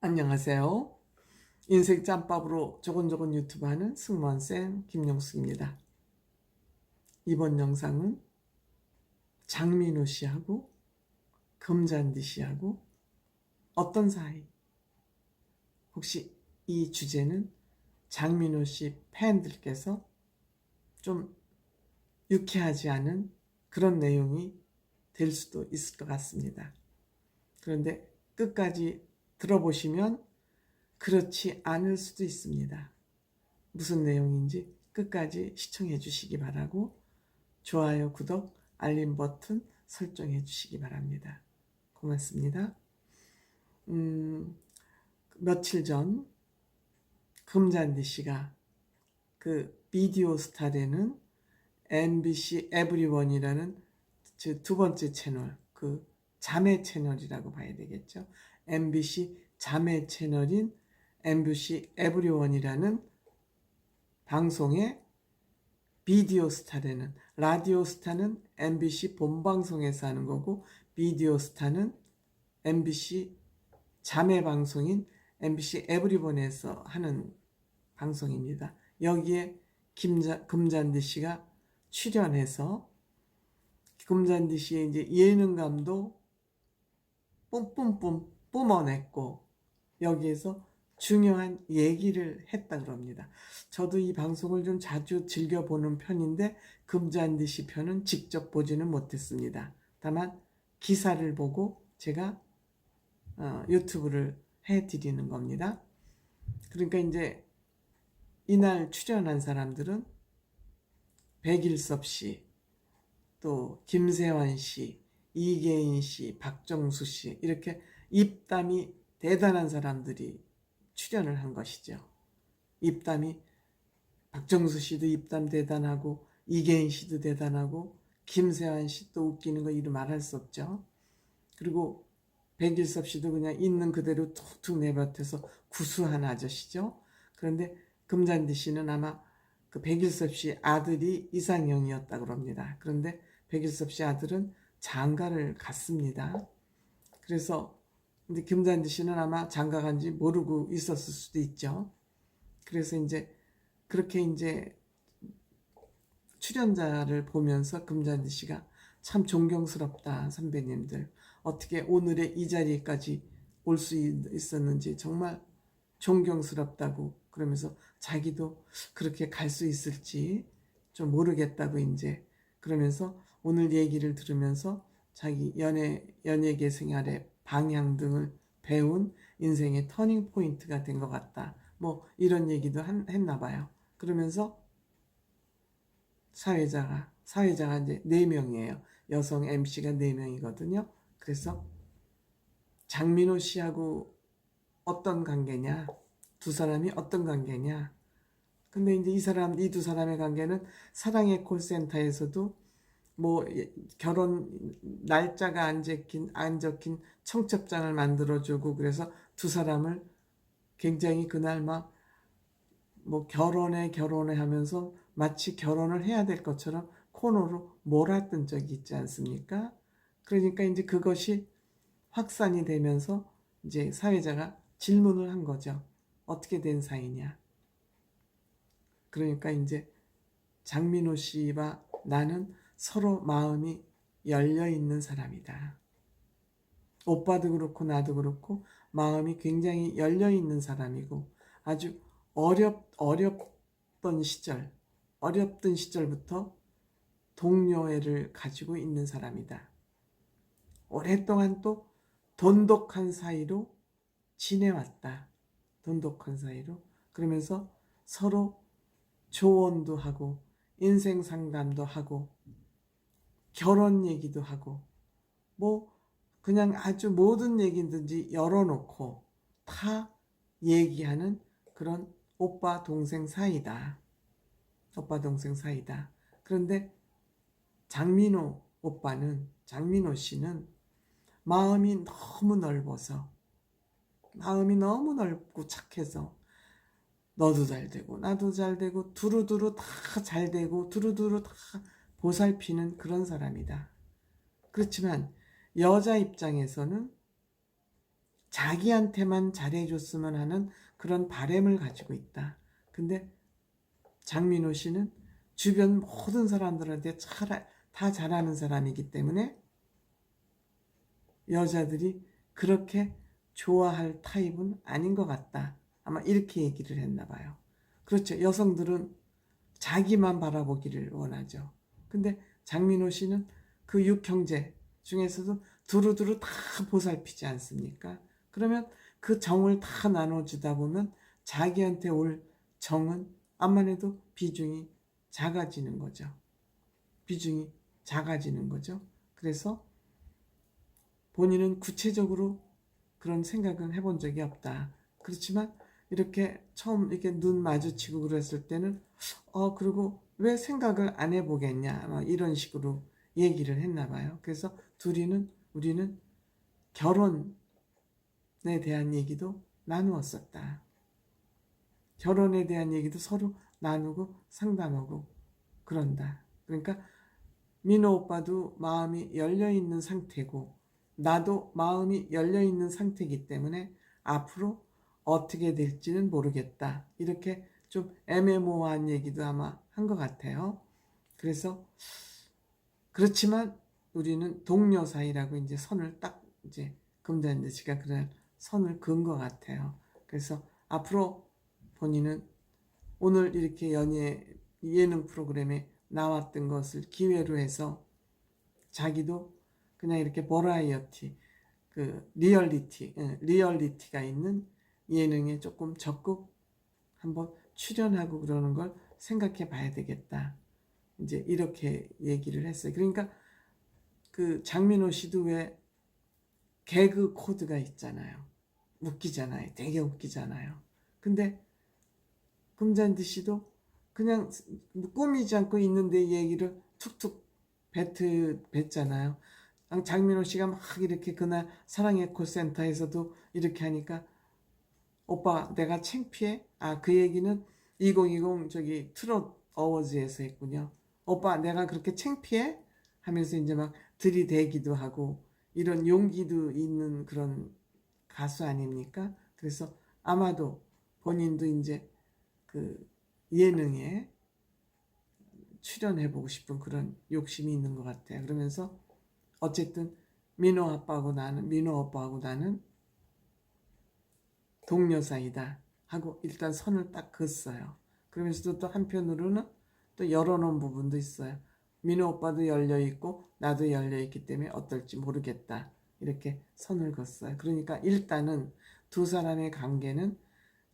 안녕하세요. 인생 짬밥으로 조곤조곤 유튜브 하는 승무원쌤 김영숙입니다. 이번 영상은 장민호 씨하고 금잔디 씨하고 어떤 사이? 혹시 이 주제는 장민호 씨 팬들께서 좀 유쾌하지 않은 그런 내용이 될 수도 있을 것 같습니다. 그런데 끝까지 들어보시면 그렇지 않을 수도 있습니다. 무슨 내용인지 끝까지 시청해 주시기 바라고 좋아요, 구독, 알림 버튼 설정해 주시기 바랍니다. 고맙습니다. 며칠 전 금잔디 씨가 그 비디오 스타되는 MBC 에브리원이라는 두 번째 채널, 그 자매 채널이라고 봐야 되겠죠. MBC 자매 채널인 MBC 에브리원이라는 방송에 비디오 스타라는, 라디오 스타는 MBC 본방송에서 하는 거고 비디오 스타는 MBC 자매 방송인 MBC 에브리본에서 하는 방송입니다. 여기에 금잔디 씨가 출연해서 금잔디 씨의 이제 예능감도 뿜뿜뿜 뿜어냈고 여기에서 중요한 얘기를 했다 그럽니다. 저도 이 방송을 좀 자주 즐겨보는 편인데 금잔디 씨 편은 직접 보지는 못했습니다. 다만 기사를 보고 제가 유튜브를 해드리는 겁니다. 그러니까 이제 이날 출연한 사람들은 백일섭 씨, 또 김세환 씨, 이계인 씨, 박정수 씨 이렇게 입담이 대단한 사람들이 출연을 한 것이죠. 입담이 박정수 씨도 입담 대단하고 이계인 씨도 대단하고 김세환 씨도 웃기는 거 이루 말할 수 없죠. 그리고 백일섭 씨도 그냥 있는 그대로 툭툭 내뱉어서 구수한 아저씨죠. 그런데 금잔디 씨는 아마 그 백일섭 씨 아들이 이상형이었다고 합니다. 그런데 백일섭 씨 아들은 장가를 갔습니다. 그래서 근데 금잔디 씨는 아마 장가 간지 모르고 있었을 수도 있죠. 그래서 이제 그렇게 이제 출연자를 보면서 금잔디 씨가 참 존경스럽다 선배님들 어떻게 오늘의 이 자리까지 올 수 있었는지 정말 존경스럽다고 그러면서 자기도 그렇게 갈 수 있을지 좀 모르겠다고 이제 그러면서 오늘 얘기를 들으면서 자기 연예계 생활의 방향 등을 배운 인생의 터닝 포인트가 된 것 같다. 뭐 이런 얘기도 했나 봐요. 그러면서 사회자가 이제 4명이에요. 여성 MC가 4명이거든요. 그래서 장민호 씨하고 어떤 관계냐? 두 사람이 어떤 관계냐? 근데 이제 이 두 사람의 관계는 사랑의 콜센터에서도 뭐 결혼 날짜가 안 적힌 청첩장을 만들어주고 그래서 두 사람을 굉장히 그날 막 뭐 결혼해 하면서 마치 결혼을 해야 될 것처럼 코너로 몰았던 적이 있지 않습니까? 그러니까 이제 그것이 확산이 되면서 이제 사회자가 질문을 한 거죠. 어떻게 된 사이냐? 그러니까 이제 장민호 씨와 나는 서로 마음이 열려 있는 사람이다. 오빠도 그렇고 나도 그렇고 마음이 굉장히 열려 있는 사람이고 아주 어렵던 시절부터 동료애를 가지고 있는 사람이다. 오랫동안 또 돈독한 사이로 지내왔다. 돈독한 사이로. 그러면서 서로 조언도 하고 인생 상담도 하고 결혼 얘기도 하고 뭐 그냥 아주 모든 얘기든지 열어놓고 다 얘기하는 그런 오빠 동생 사이다. 오빠 동생 사이다. 그런데 장민호 씨는 마음이 너무 넓고 착해서 너도 잘 되고 나도 잘 되고 두루두루 다 잘 되고 두루두루 다 보살피는 그런 사람이다. 그렇지만 여자 입장에서는 자기한테만 잘해줬으면 하는 그런 바램을 가지고 있다. 근데 장민호 씨는 주변 모든 사람들한테 다 잘하는 사람이기 때문에 여자들이 그렇게 좋아할 타입은 아닌 것 같다. 아마 이렇게 얘기를 했나 봐요. 그렇죠. 여성들은 자기만 바라보기를 원하죠. 근데 장민호 씨는 그 6형제 중에서도 두루두루 다 보살피지 않습니까? 그러면 그 정을 다 나눠주다 보면 자기한테 올 정은 암만 해도 비중이 작아지는 거죠. 비중이 작아지는 거죠. 그래서 본인은 구체적으로 그런 생각은 해본 적이 없다. 그렇지만 이렇게 처음 이렇게 눈 마주치고 그랬을 때는 그리고 왜 생각을 안 해보겠냐 이런 식으로 얘기를 했나 봐요. 그래서 우리는 결혼에 대한 얘기도 나누었었다. 결혼에 대한 얘기도 서로 나누고 상담하고 그런다. 그러니까 민호 오빠도 마음이 열려있는 상태고 나도 마음이 열려있는 상태이기 때문에 앞으로 어떻게 될지는 모르겠다. 이렇게 좀 애매모호한 얘기도 아마 한 것 같아요. 그래서 그렇지만 우리는 동료 사이라고 이제 선을 딱 이제 금잔디 씨가 그런 선을 그은 것 같아요. 그래서 앞으로 본인은 오늘 이렇게 예능 프로그램에 나왔던 것을 기회로 해서 자기도 그냥 이렇게 버라이어티, 리얼리티가 있는 예능에 조금 적극 한번 출연하고 그러는 걸 생각해 봐야 되겠다. 이제 이렇게 얘기를 했어요. 그러니까 그 장민호 씨도 왜 개그 코드가 있잖아요. 웃기잖아요. 되게 웃기잖아요. 근데 금잔디 씨도 그냥 꾸미지 않고 있는데 얘기를 툭툭 뱉잖아요. 장민호 씨가 막 이렇게 그날 사랑의 콜센터에서도 이렇게 하니까 오빠 내가 창피해? 그 얘기는 2020 저기 트롯 어워즈에서 했군요. 오빠 내가 그렇게 창피해? 하면서 이제 막 들이대기도 하고 이런 용기도 있는 그런 가수 아닙니까? 그래서 아마도 본인도 이제 그 예능에 출연해보고 싶은 그런 욕심이 있는 것 같아요. 그러면서 어쨌든 민호 오빠하고 나는 동료 사이다 하고 일단 선을 딱 긋어요. 그러면서도 또 한편으로는 또 열어놓은 부분도 있어요. 민호 오빠도 열려있고 나도 열려있기 때문에 어떨지 모르겠다. 이렇게 선을 긋어요. 그러니까 일단은 두 사람의 관계는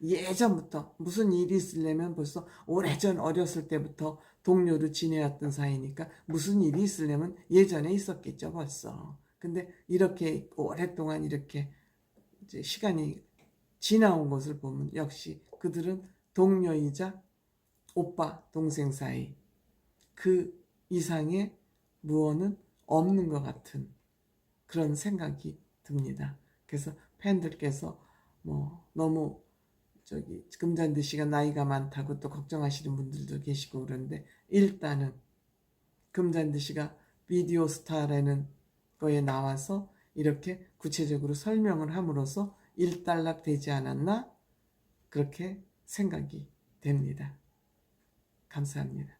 예전부터 무슨 일이 있으려면 벌써 오래전 어렸을 때부터 동료로 지내왔던 사이니까 무슨 일이 있으려면 예전에 있었겠죠 벌써. 근데 이렇게 오랫동안 이렇게 이제 시간이 지나온 것을 보면 역시 그들은 동료이자 오빠 동생 사이 그 이상의 무언은 없는 것 같은 그런 생각이 듭니다. 그래서 팬들께서 너무 금잔디 씨가 나이가 많다고 또 걱정하시는 분들도 계시고 그런데 일단은 금잔디 씨가 비디오 스타라는 거에 나와서 이렇게 구체적으로 설명을 함으로써 일단락 되지 않았나 그렇게 생각이 됩니다. 감사합니다.